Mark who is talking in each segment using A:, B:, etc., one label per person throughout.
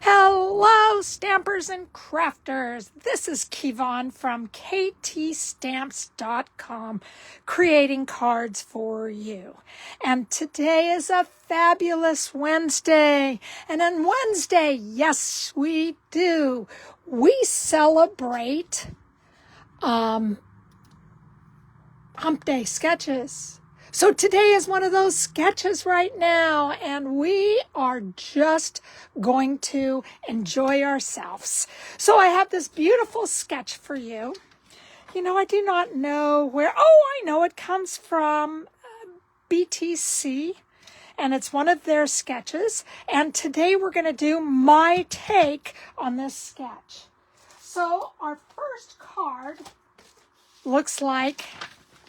A: Hello, stampers and crafters. This is Kevon from ktstamps.com, creating cards for you. And today is a fabulous Wednesday. And on Wednesday, yes, we do. We celebrate Hump Day sketches. So today is one of those sketches right now, and we are just going to enjoy ourselves. So I have this beautiful sketch for you. You know, I do not know where, I know it comes from BTC, and it's one of their sketches. And today we're going to do my take on this sketch. So our first card looks like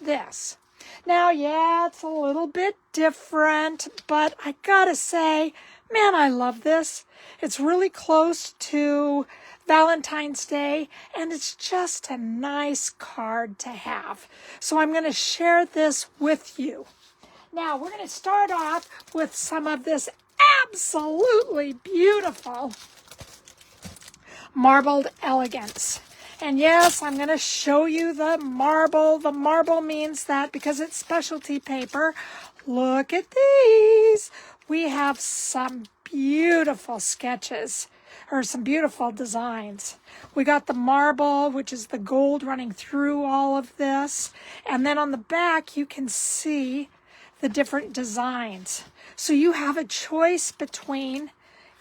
A: this. Now, yeah, it's a little bit different, but I gotta say, man, I love this. It's really close to Valentine's Day, and it's just a nice card to have. So I'm going to share this with you. Now, we're going to start off with some of this absolutely beautiful marbled Elegance. And yes, I'm going to show you the marble. The marble means that because it's specialty paper, look at these. We have some beautiful sketches, or some beautiful designs. We got the marble, which is the gold running through all of this. And then on the back, you can see the different designs. So you have a choice between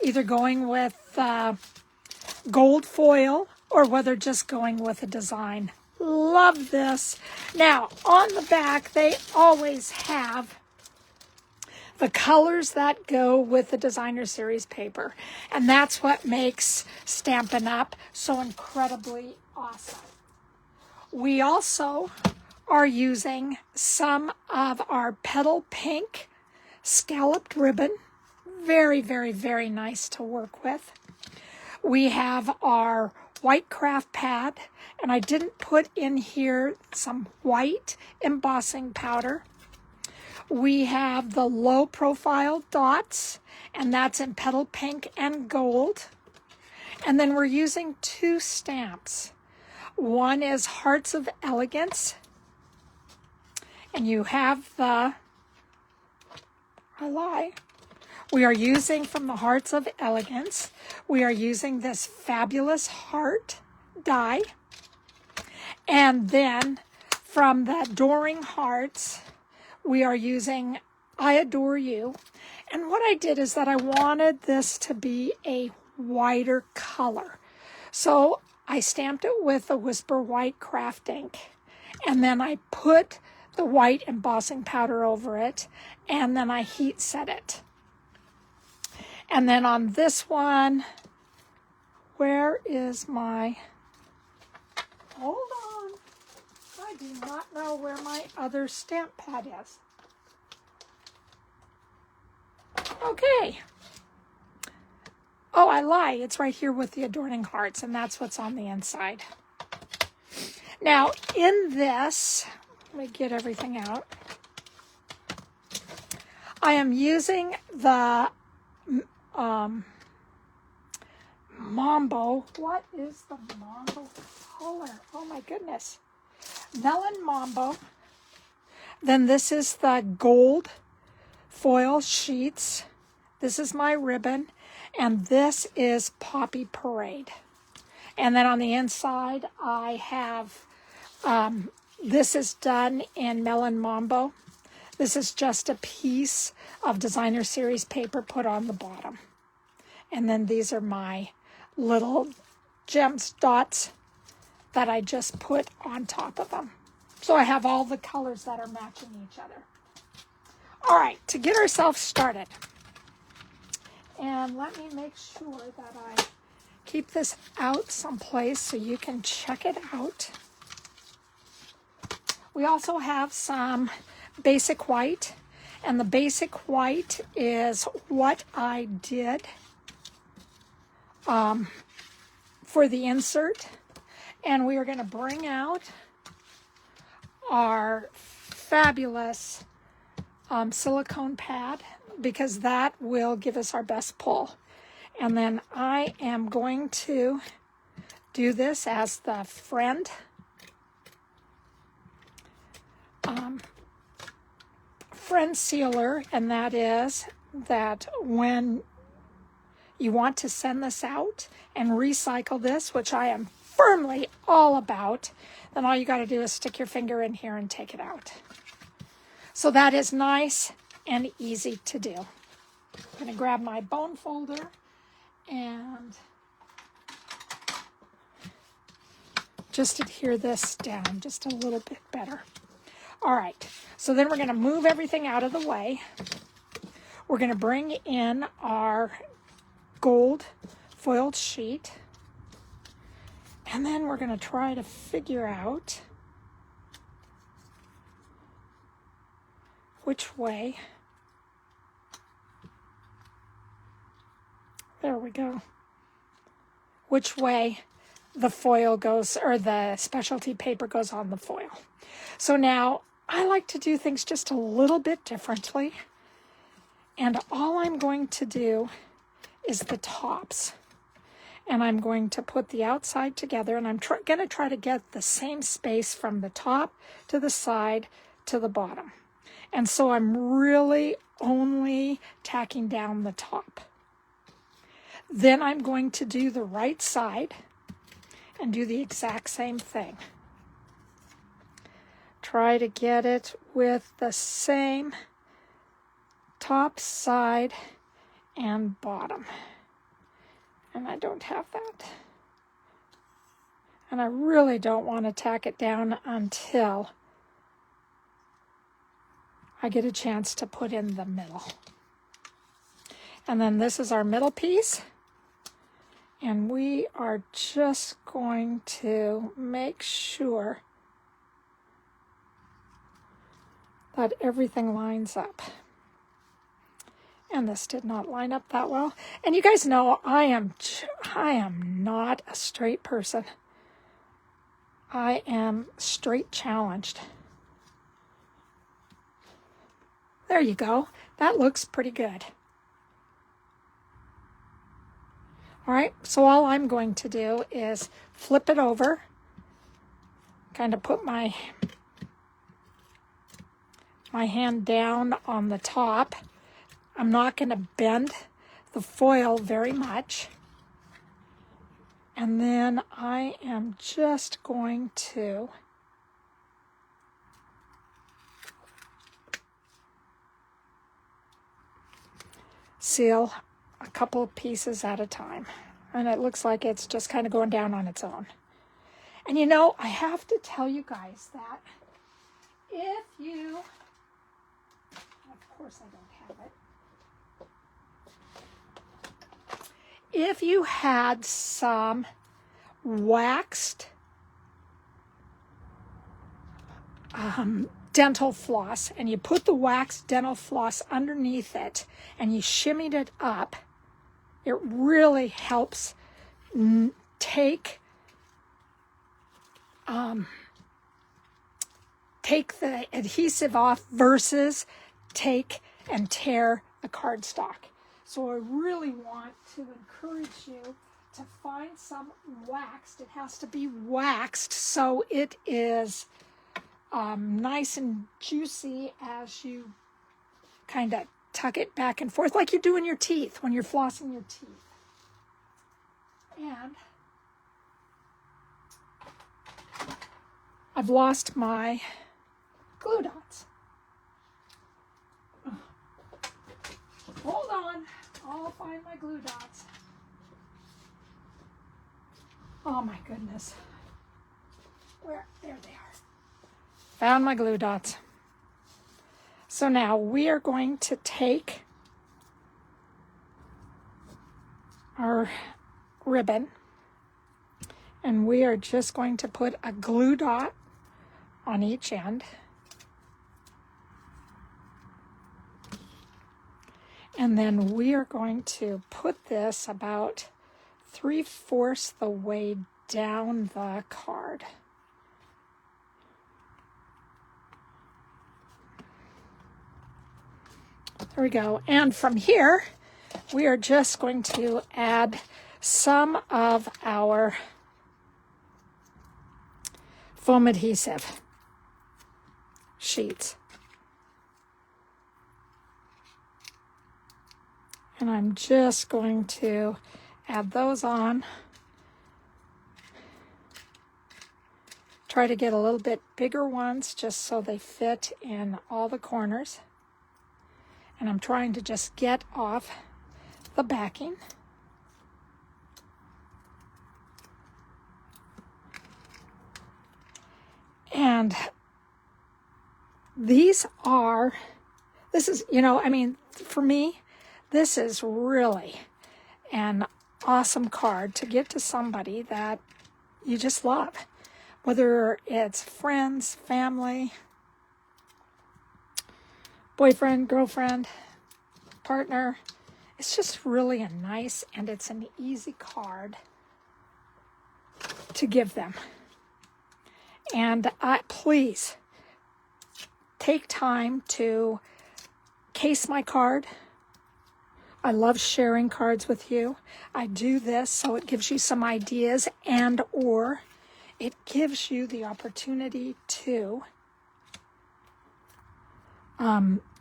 A: either going with gold foil, or whether just going with a design. Love this. Now, on the back, they always have the colors that go with the designer series paper. And that's what makes Stampin' Up! So incredibly awesome. We also are using some of our Petal pink scalloped ribbon. Very, very, very nice to work with. We have our white craft pad, and I didn't put in here some white embossing powder. We have the low profile dots, and that's in Petal pink and gold. And then we're using two stamps. One is Hearts of Elegance, and you have the, we are using from the Hearts of Elegance, we are using this fabulous heart die. And then from the Adoring Hearts, we are using I Adore You. And what I did is that I wanted this to be a whiter color. So I stamped it with a Whisper White craft ink. And then I put the white embossing powder over it. And then I heat set it. And then on this one, where is my, hold on, I do not know where my other stamp pad is. Okay. Oh, I lie, it's right here with the Adorning Hearts, and that's what's on the inside. Now, in this, let me get everything out. I am using the Mambo. What is the Mambo color? Oh my goodness. Melon Mambo. Then this is the gold foil sheets. This is my ribbon. And this is Poppy Parade. And then on the inside, I have, this is done in Melon Mambo. This is just a piece of designer series paper put on the bottom. And then these are my little gems dots that I just put on top of them. So I have all the colors that are matching each other. All right, to get ourselves started. And let me make sure that I keep this out someplace so you can check it out. We also have some basic white, and the basic white is what I did for the insert. And we are going to bring out our fabulous silicone pad, because that will give us our best pull. And then I am going to do this as the friend sealer, and that is that when you want to send this out and recycle this, which I am firmly all about, then all you got to do is stick your finger in here and take it out. So that is nice and easy to do. I'm going to grab my bone folder and just adhere this down just a little bit better. All right, so then we're going to move everything out of the way. We're going to bring in our gold foiled sheet, and then we're going to try to figure out which way. There we go. Which way the foil goes, or the specialty paper goes on the foil. So now I like to do things just a little bit differently. And all I'm going to do is the tops. And I'm going to put the outside together, and I'm going to try to get the same space from the top to the side to the bottom. And so I'm really only tacking down the top. Then I'm going to do the right side and do the exact same thing. Try to get it with the same top, side, and bottom. And I don't have that. And I really don't want to tack it down until I get a chance to put in the middle. And then this is our middle piece. And we are just going to make sure that everything lines up. And this did not line up that well. And you guys know I am not a straight person. I am straight challenged. There you go. That looks pretty good. All right, so all I'm going to do is flip it over, kind of put my hand down on the top. I'm not going to bend the foil very much. And then I am just going to seal a couple of pieces at a time. And it looks like it's just kind of going down on its own. And you know, I have to tell you guys that if you, of course I don't have it. If you had some waxed dental floss, and you put the waxed dental floss underneath it and you shimmied it up, it really helps take the adhesive off versus take and tear the cardstock. So I really want to encourage you to find some waxed. It has to be waxed so it is nice and juicy as you kind of tuck it back and forth like you do in your teeth when you're flossing your teeth. And I've lost my glue dots. Hold on, I'll find my glue dots. Oh my goodness. Where? There they are. Found my glue dots. So now we are going to take our ribbon and we are just going to put a glue dot on each end. And then we are going to put this about 3/4 the way down the card. There we go. And from here, we are just going to add some of our foam adhesive sheets. And I'm just going to add those on. Try to get a little bit bigger ones just so they fit in all the corners. And I'm trying to just get off the backing. And this is, I mean, for me, this is really an awesome card to give to somebody that you just love. Whether it's friends, family, boyfriend, girlfriend, partner. It's just really a nice, and it's an easy card to give them. And please take time to case my card. I love sharing cards with you. I do this so it gives you some ideas, and or it gives you the opportunity to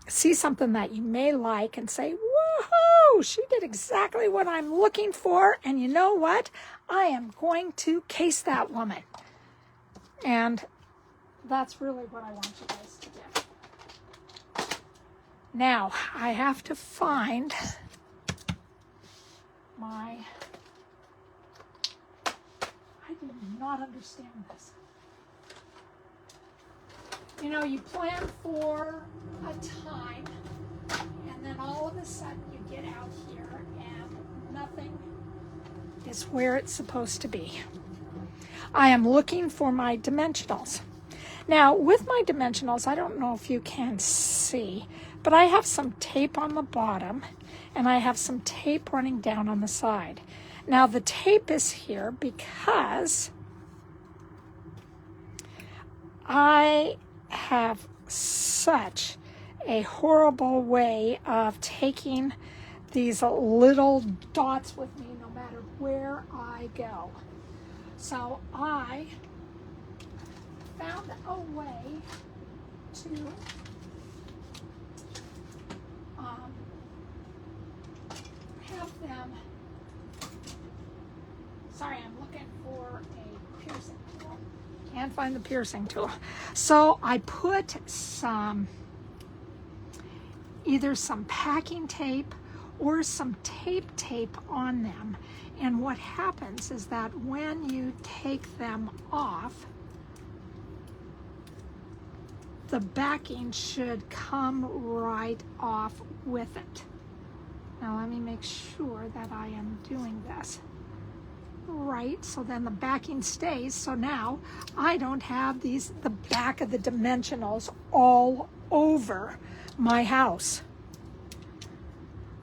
A: see something that you may like and say, woohoo, she did exactly what I'm looking for. And you know what? I am going to case that woman. And that's really what I want you guys to do. Now, I have to find my... I do not understand this. You plan for a time, and then all of a sudden you get out here and nothing is where it's supposed to be. I am looking for my dimensionals. Now, with my dimensionals, I don't know if you can see, but I have some tape on the bottom, and I have some tape running down on the side. Now, the tape is here because I have such a horrible way of taking these little dots with me no matter where I go. So I found a way to have them. Sorry, I'm looking for a piercing tool. Can't find the piercing tool. So I put either some packing tape or some tape on them. And what happens is that when you take them off, the backing should come right off with it. Now let me make sure that I am doing this right, so then the backing stays. So now I don't have the back of the dimensionals all over my house.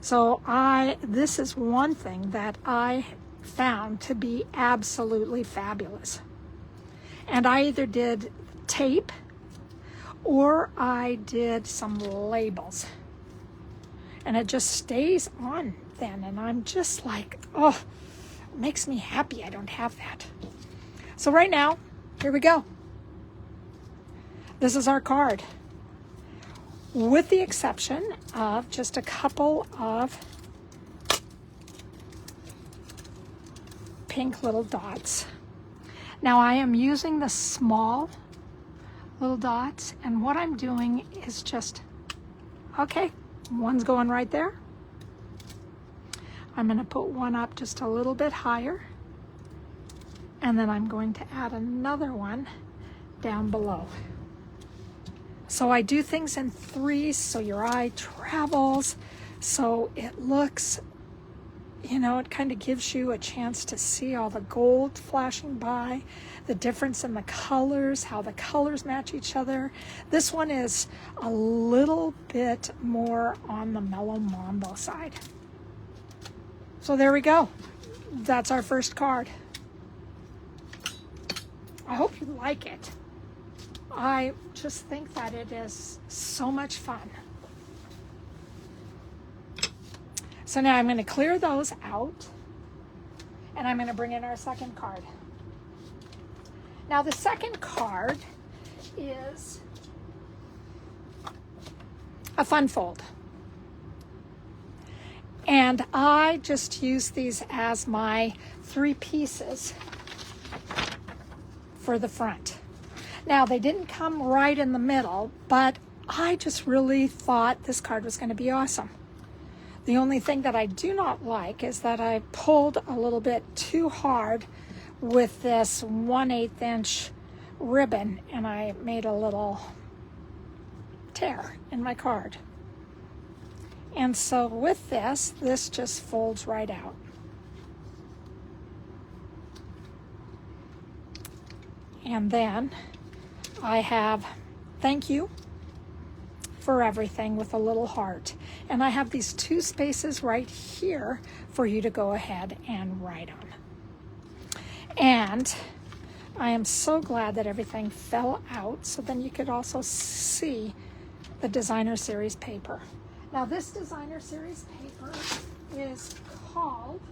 A: So this is one thing that I found to be absolutely fabulous. And I either did tape or I did some labels. And it just stays on then. And I'm just like, oh, it makes me happy I don't have that. So right now, here we go. This is our card. With the exception of just a couple of pink little dots. Now I am using the small little dots, and what I'm doing is just, okay, one's going right there. I'm going to put one up just a little bit higher, and then I'm going to add another one down below. So I do things in threes so your eye travels, so it looks, it kind of gives you a chance to see all the gold flashing by, the difference in the colors, how the colors match each other. This one is a little bit more on the mellow mambo side. So there we go. That's our first card. I hope you like it. I just think that it is so much fun. So now I'm going to clear those out, and I'm going to bring in our second card. Now the second card is a fun fold. And I just use these as my 3 pieces for the front. Now they didn't come right in the middle, but I just really thought this card was going to be awesome. The only thing that I do not like is that I pulled a little bit too hard with this 1/8 inch ribbon, and I made a little tear in my card. And so with this just folds right out. And then I have thank you for everything with a little heart. And I have these 2 spaces right here for you to go ahead and write on. And I am so glad that everything fell out, so then you could also see the designer series paper. Now this designer series paper is called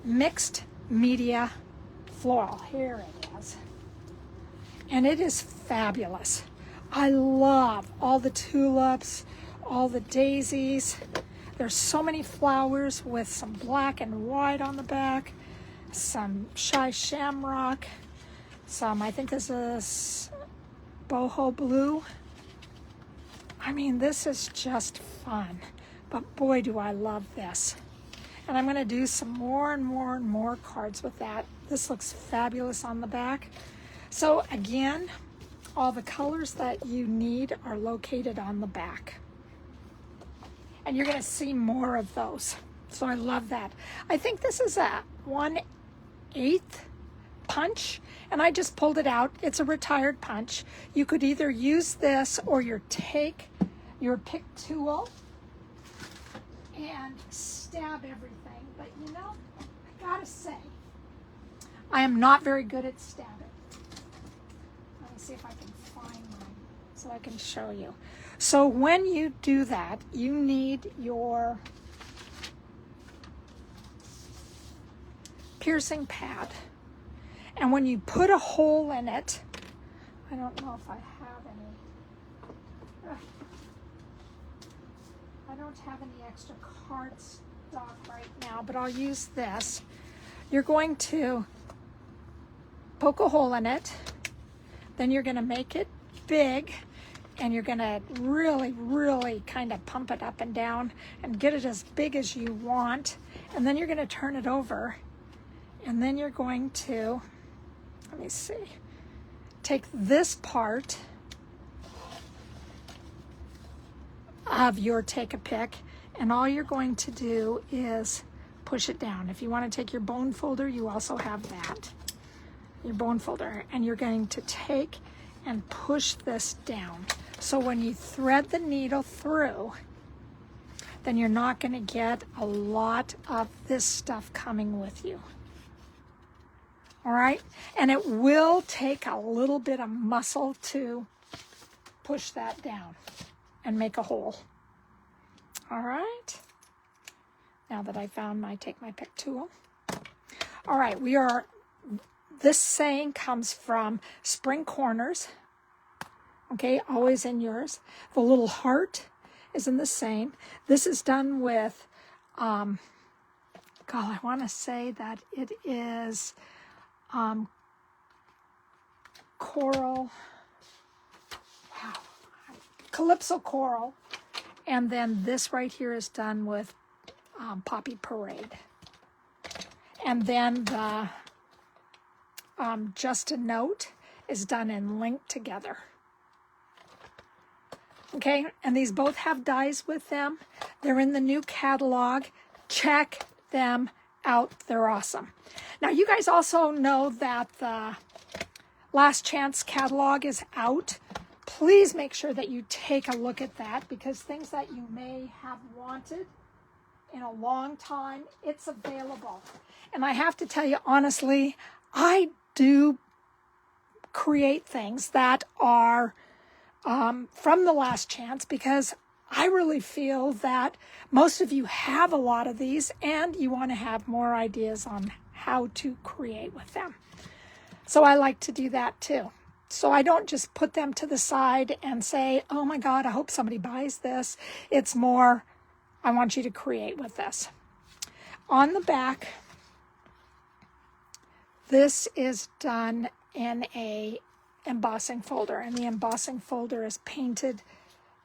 A: Mixed Media Floral. Here it is. And it is fabulous. I love all the tulips, all the daisies. There's so many flowers with some black and white on the back, some shy shamrock, some, I think this is boho blue. I mean, this is just fun, but boy, do I love this. And I'm going to do some more and more and more cards with that. This looks fabulous on the back. So again, all the colors that you need are located on the back. And you're going to see more of those. So I love that. I think this is a 1/8 punch, and I just pulled it out. It's a retired punch. You could either use this or take your pick tool and stab everything. But you know, I gotta say, I am not very good at stabbing. Let me see if I can find mine so I can show you. So when you do that, you need your piercing pad. And when you put a hole in it, I don't know if I have any. I don't have any extra cardstock right now, but I'll use this. You're going to poke a hole in it, then you're going to make it big, and you're going to really, really kind of pump it up and down and get it as big as you want. And then you're going to turn it over, and then you're going to, let me see, take this part of your take-a-pick, and all you're going to do is push it down. If you want to take your bone folder, you also have that, your bone folder, and you're going to take and push this down. So when you thread the needle through, then you're not going to get a lot of this stuff coming with you. All right, and it will take a little bit of muscle to push that down and make a hole. All right, now that I found my take my pick tool. All right, this saying comes from Spring Corners. Okay, always in yours. The little heart is in the same. This is done with, God, I want to say that it is coral, wow, Calypso coral, and then this right here is done with Poppy Parade, and then the Just a Note is done in Link Together. Okay, and these both have dies with them. They're in the new catalog. Check them out. They're awesome. Now, you guys also know that the Last Chance catalog is out. Please make sure that you take a look at that, because things that you may have wanted in a long time, it's available. And I have to tell you, honestly, I do create things that are from the Last Chance, because I really feel that most of you have a lot of these and you want to have more ideas on how to create with them. So I like to do that too. So I don't just put them to the side and say, oh my God, I hope somebody buys this. It's more, I want you to create with this. On the back, this is done in a embossing folder, and the embossing folder is painted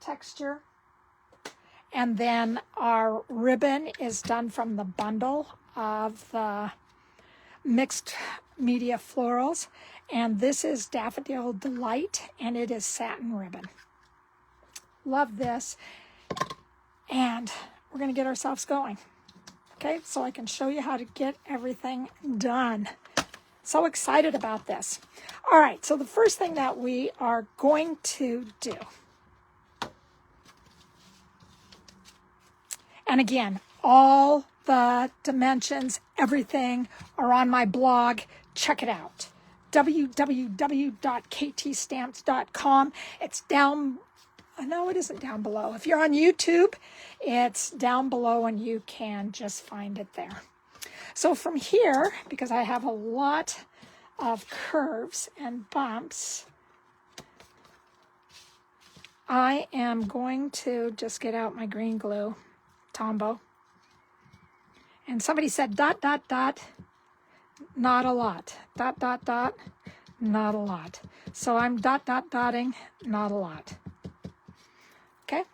A: texture. And then our ribbon is done from the bundle of the mixed media florals. And this is Daffodil Delight, and it is satin ribbon. Love this. And we're going to get ourselves going. Okay, so I can show you how to get everything done. So excited about this. All right, so the first thing that we are going to do, and again, all the dimensions, everything are on my blog. Check it out. www.ktstamps.com. It's down, no, it isn't down below. If you're on YouTube, it's down below and you can just find it there. So from here, because I have a lot of curves and bumps, I am going to just get out my green glue, Tombow. And somebody said dot, dot, dot, not a lot. Dot, dot, dot, not a lot. So I'm dot, dot, dotting, not a lot. Okay?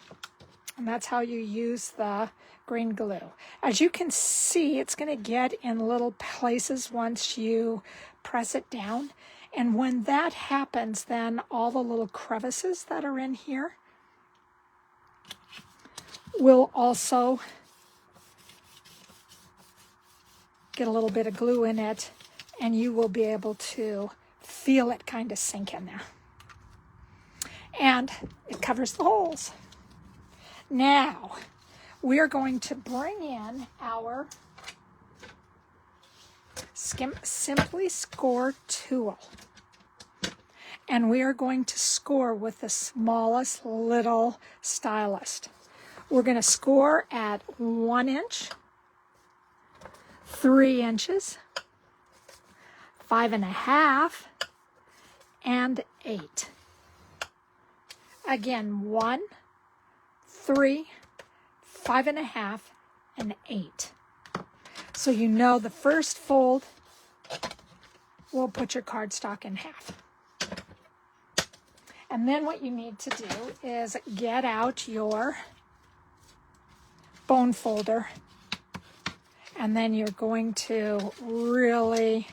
A: And that's how you use the green glue. As you can see, it's going to get in little places once you press it down. And when that happens, then all the little crevices that are in here will also get a little bit of glue in it, and you will be able to feel it kind of sink in there. And it covers the holes. Now, we're going to bring in our Simply Score tool. And we are going to score with the smallest little stylus. We're going to score at 1 inch, 3 inches, 5.5, and 8. Again, 1, 3, 5.5, and 8. So you know the first fold will put your cardstock in half. And then what you need to do is get out your bone folder, and then you're going to really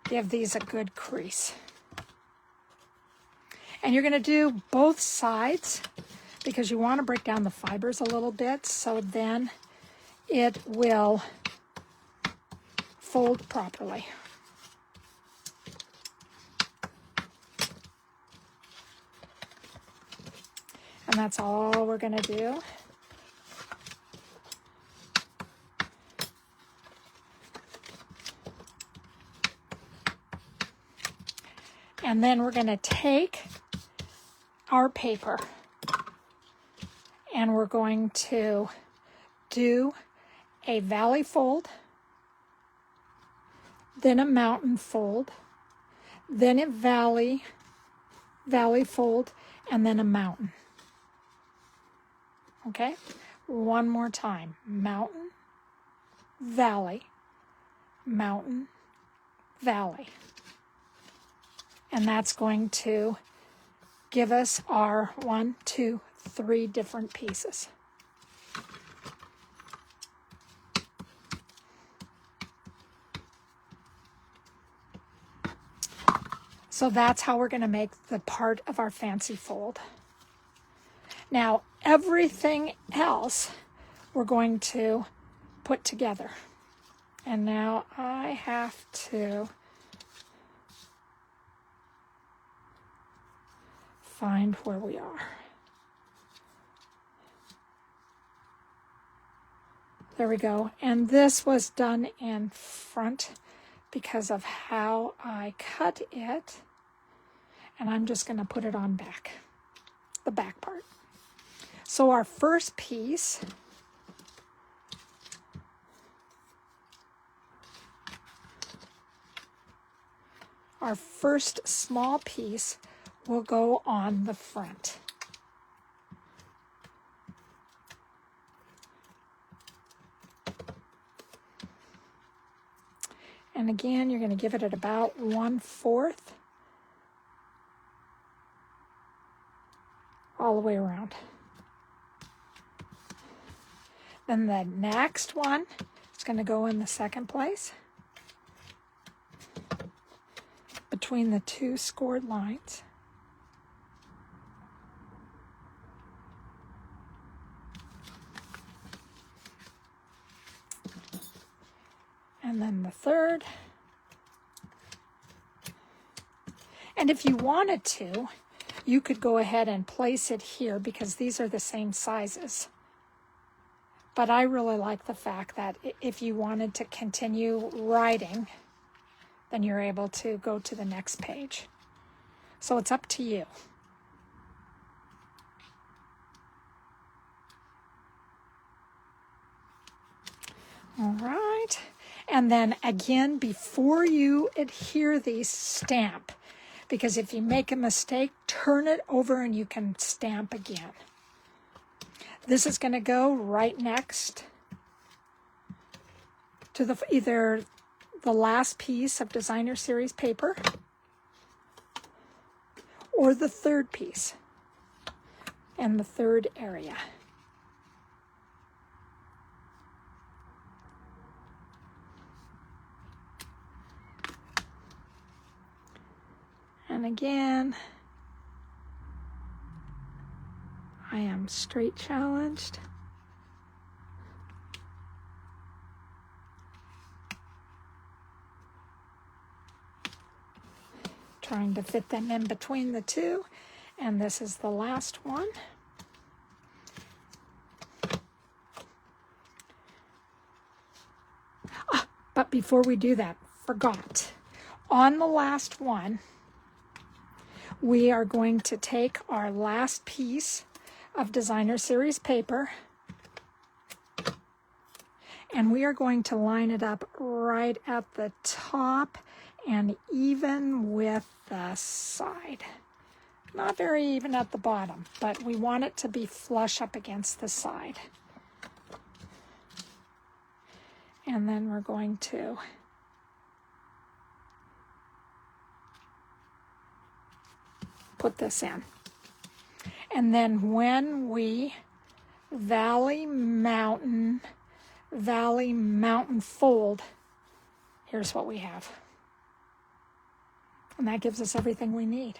A: give these a good crease. And you're going to do both sides because you want to break down the fibers a little bit, so then it will fold properly. And that's all we're going to do. And then we're going to take our paper and we're going to do a valley fold, then a mountain fold, then a valley fold, and then a mountain. Okay? One more time. Mountain, valley, mountain, valley. And that's going to give us our 1, 2, 3 different pieces. So that's how we're going to make the part of our fancy fold. Now, everything else we're going to put together. And now I have to find where we are. There we go. And this was done in front because of how I cut it. And I'm just going to put it on back, the back part. So our first piece, our first small piece will go on the front. And again, you're going to give it at about 1/4 all the way around. Then the next one is going to go in the second place between the two scored lines. And then the third. And if you wanted to, you could go ahead and place it here because these are the same sizes. But I really like the fact that if you wanted to continue writing, then you're able to go to the next page. So it's up to you. All right. And then again, before you adhere these, stamp. Because if you make a mistake, turn it over and you can stamp again. This is going to go right next to either the last piece of designer series paper or the third piece and the third area. And again, I am straight challenged. Trying to fit them in between the two. And this is the last one. But before we do that, forgot. On the last one, we are going to take our last piece of designer series paper and we are going to line it up right at the top and even with the side. Not very even at the bottom, but we want it to be flush up against the side. And then we're going to put this in. And then when we valley, mountain fold, here's what we have. And that gives us everything we need.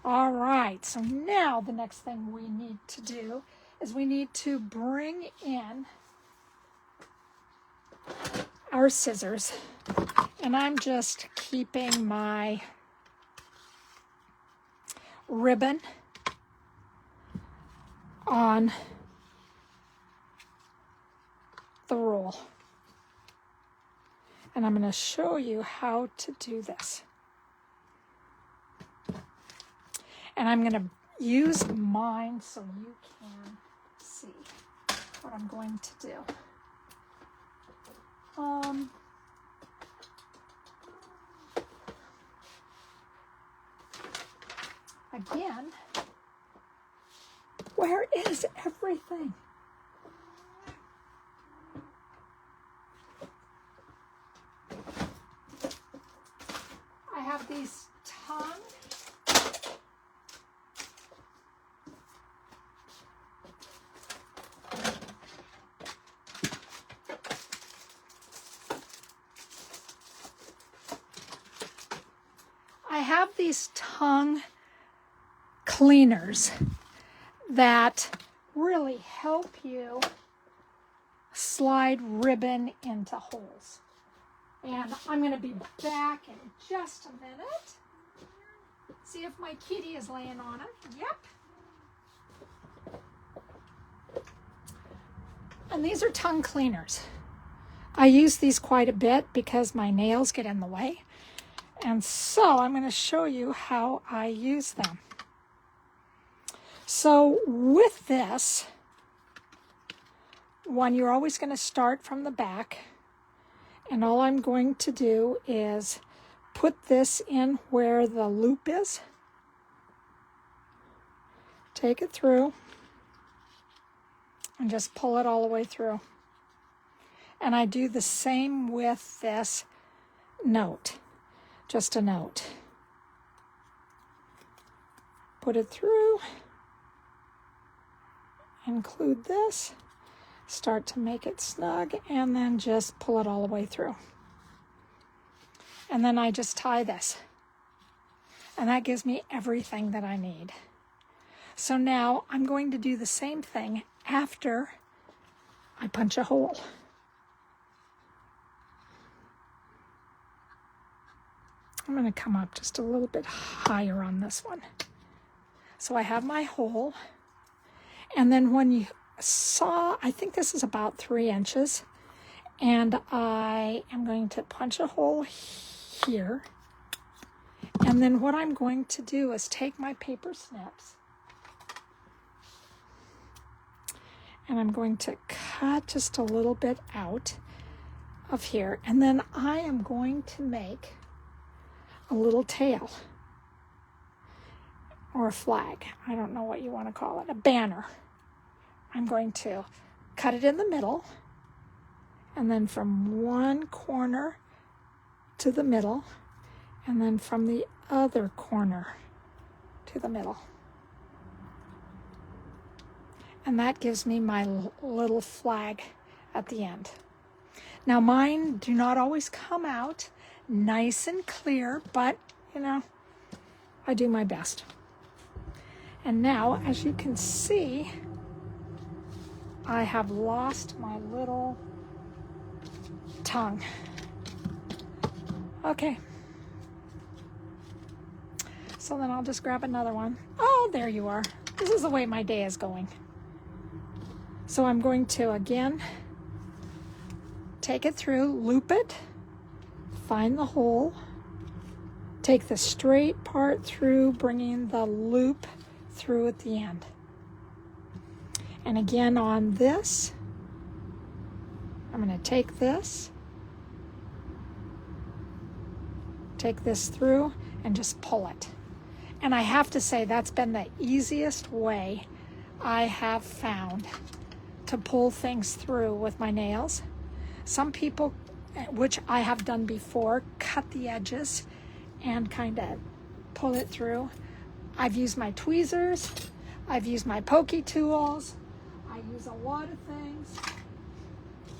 A: All right, so now the next thing we need to do is we need to bring in our scissors. And I'm just keeping my ribbon on the roll. And I'm going to show you how to do this. And I'm going to use mine so you can see what I'm going to do. Again, where is everything? I have these tongue cleaners that really help you slide ribbon into holes. And I'm going to be back in just a minute. See if my kitty is laying on it. Yep. And these are tongue cleaners. I use these quite a bit because my nails get in the way. And so I'm going to show you how I use them. So with this one, you're always going to start from the back. And all I'm going to do is put this in where the loop is. Take it through and just pull it all the way through. And I do the same with this note, just a note. Put it through, include this, start to make it snug, and then just pull it all the way through. And then I just tie this. And that gives me everything that I need. So now I'm going to do the same thing after I punch a hole. I'm going to come up just a little bit higher on this one. So I have my hole. And then when you saw, I think this is about 3 inches. And I am going to punch a hole here. And then what I'm going to do is take my paper snips. And I'm going to cut just a little bit out of here. And then I am going to make a little tail. Or a flag. I don't know what you want to call it. A banner. I'm going to cut it in the middle. And then from one corner to the middle. And then from the other corner to the middle. And that gives me my little flag at the end. Now mine do not always come out nice and clear, but you know, I do my best. And now, as you can see, I have lost my little tongue. Okay. So then I'll just grab another one. Oh, there you are. This is the way my day is going. So I'm going to, again, take it through, loop it, find the hole, take the straight part through, bringing the loop through at the end. And again on this, I'm going to take this through and just pull it. And I have to say that's been the easiest way I have found to pull things through with my nails. Some people, which I have done before, cut the edges and kind of pull it through. I've used my tweezers, I've used my pokey tools, I use a lot of things,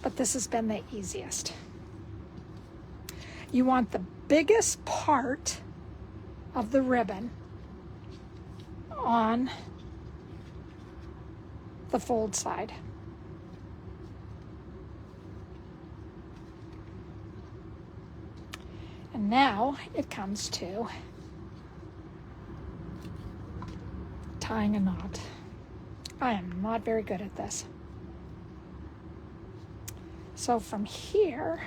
A: but this has been the easiest. You want the biggest part of the ribbon on the fold side. And now it comes to tying a knot. I am not very good at this. So from here,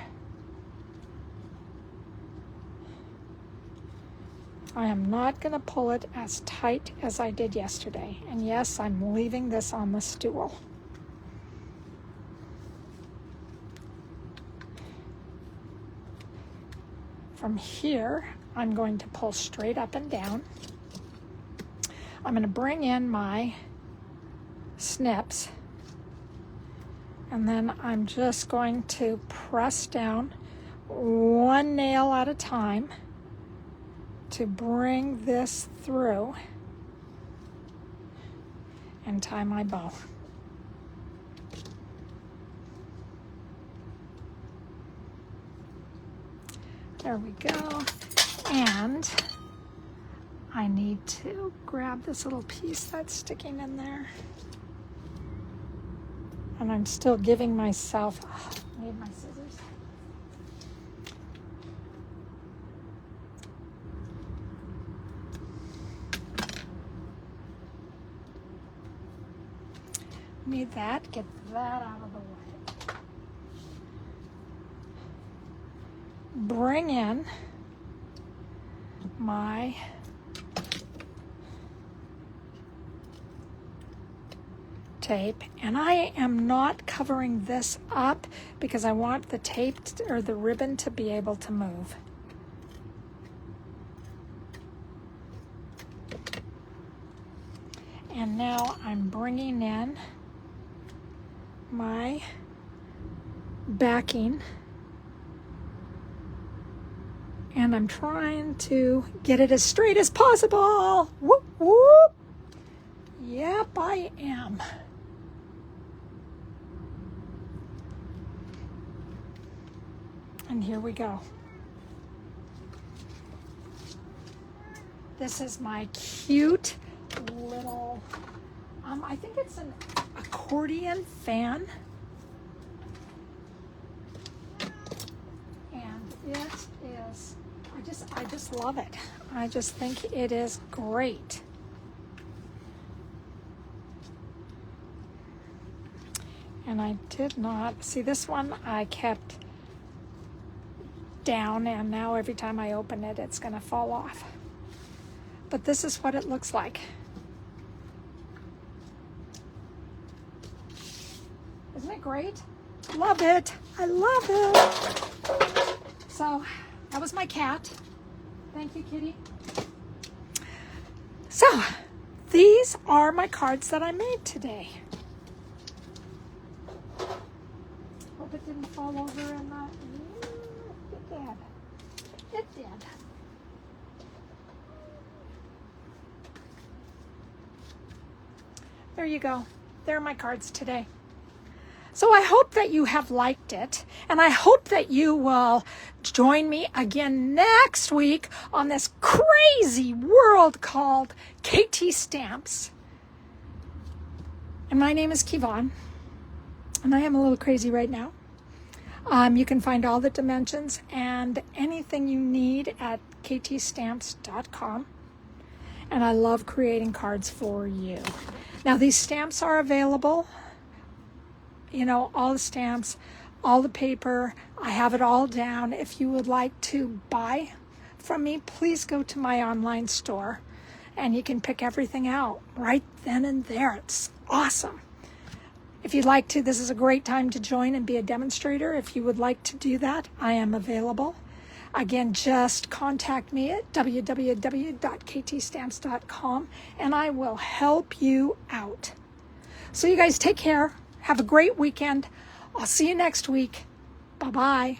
A: I am not going to pull it as tight as I did yesterday. And yes, I'm leaving this on the stool. From here, I'm going to pull straight up and down. I'm going to bring in my snips, and then I'm just going to press down one nail at a time to bring this through and tie my bow. There we go. And I need to grab this little piece that's sticking in there. And I'm still giving myself, I need my scissors. Need that, get that out of the way. Bring in my tape, and I am not covering this up because I want the tape or the ribbon to be able to move. And now I'm bringing in my backing, and I'm trying to get it as straight as possible. Whoop, whoop. Yep, I am. And here we go. This is my cute little, I think it's an accordion fan. And it is, I just love it. I just think it is great. And I did not, see this one I kept down, and now every time I open it, it's gonna fall off. But this is what it looks like. Isn't it great? Love it. I love it. So that was my cat. Thank you, kitty. So these are my cards that I made today. Hope it didn't fall over in that. It did. It did. There you go. There are my cards today. So I hope that you have liked it, and I hope that you will join me again next week on this crazy world called KT Stamps. And my name is Kevon, and I am a little crazy right now. You can find all the dimensions and anything you need at ktstamps.com. And I love creating cards for you. Now these stamps are available. You know, all the stamps, all the paper, I have it all down. If you would like to buy from me, please go to my online store and you can pick everything out right then and there. It's awesome. If you'd like to, this is a great time to join and be a demonstrator. If you would like to do that, I am available. Again, just contact me at www.ktstamps.com and I will help you out. So you guys take care. Have a great weekend. I'll see you next week. Bye-bye.